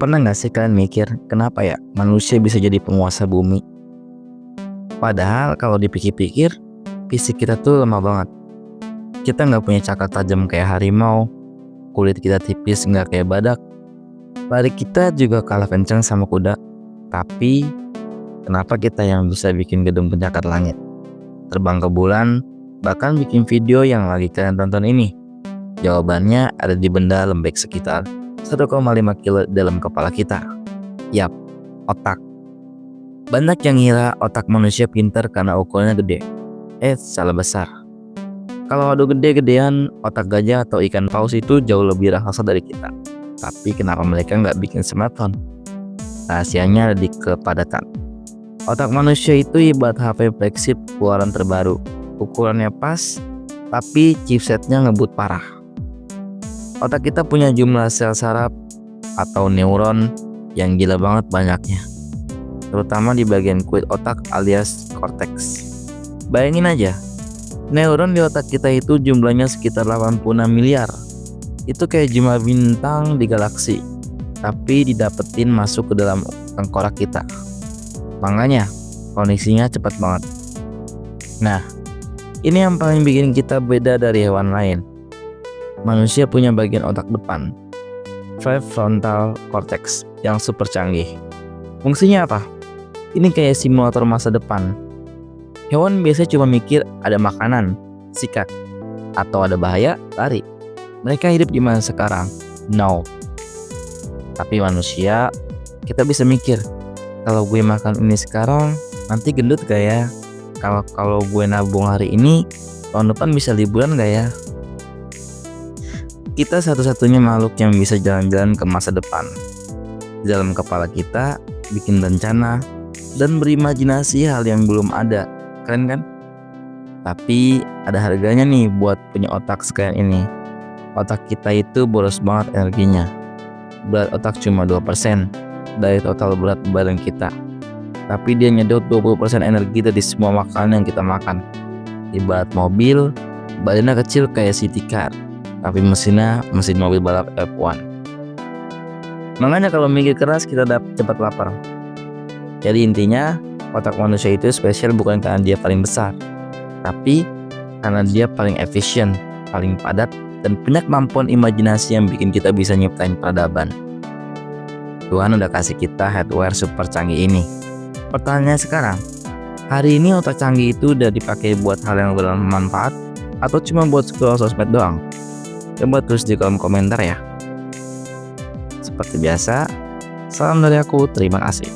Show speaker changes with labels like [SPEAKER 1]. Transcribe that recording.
[SPEAKER 1] Pernah nggak sih kalian mikir kenapa ya manusia bisa jadi penguasa bumi? Padahal kalau dipikir-pikir, fisik kita tuh lemah banget. Kita nggak punya cakar tajam kayak harimau, kulit kita tipis nggak kayak badak, lari kita juga kalah kencang sama kuda. Tapi kenapa kita yang bisa bikin gedung pencakar langit, terbang ke bulan, bahkan bikin video yang lagi kalian tonton ini? Jawabannya ada di benda lembek sekitar 1,5 kilo dalam kepala kita. Yap, otak. Banyak yang ngira otak manusia pintar karena ukurannya gede. Salah besar. Kalau adu gede-gedean, otak gajah atau ikan paus itu jauh lebih raksasa dari kita. Tapi kenapa mereka nggak bikin smartphone? Rahasianya ada di kepadatan. Otak manusia itu ibarat HP flagship keluaran terbaru. Ukurannya pas, tapi chipsetnya ngebut parah. Otak kita punya jumlah sel saraf atau neuron yang gila banget banyaknya, terutama di bagian kulit otak alias korteks. Bayangin aja, neuron di otak kita itu jumlahnya sekitar 86 miliar. Itu kayak jumlah bintang di galaksi, tapi didapetin masuk ke dalam tengkorak kita. Makanya koneksinya cepat banget. Nah, ini yang paling bikin kita beda dari hewan lain. Manusia punya bagian otak depan, prefrontal cortex, yang super canggih. Fungsinya apa? Ini kayak simulator masa depan. Hewan biasanya cuma mikir ada makanan, sikat, atau ada bahaya, lari. Mereka hidup di masa sekarang, now. Tapi manusia, kita bisa mikir, kalau gue makan ini sekarang, nanti gendut gak ya? Kalau gue nabung hari ini, tahun depan bisa liburan gak ya? Kita satu-satunya makhluk yang bisa jalan-jalan ke masa depan. Di dalam kepala kita, bikin rencana, dan berimajinasi hal yang belum ada. Keren kan? Tapi ada harganya nih buat punya otak sekalian ini. Otak kita itu boros banget energinya. Berat otak cuma 2% dari total berat badan kita. Tapi dia nyedot 20% energi dari semua makanan yang kita makan. Ibarat mobil, badannya kecil kayak city car, tapi mesinnya mesin mobil balap F1. Makanya kalau mikir keras kita cepat lapar. Jadi intinya, otak manusia itu spesial bukan karena dia paling besar, tapi karena dia paling efisien, paling padat, dan punya kemampuan imajinasi yang bikin kita bisa nyiptain peradaban. Tuhan udah kasih kita hardware super canggih ini. Pertanyaannya sekarang, hari ini otak canggih itu udah dipakai buat hal yang bermanfaat atau cuma buat scroll sosmed doang? Coba tulis di kolom komentar ya. Seperti biasa, salam dari aku, terima kasih.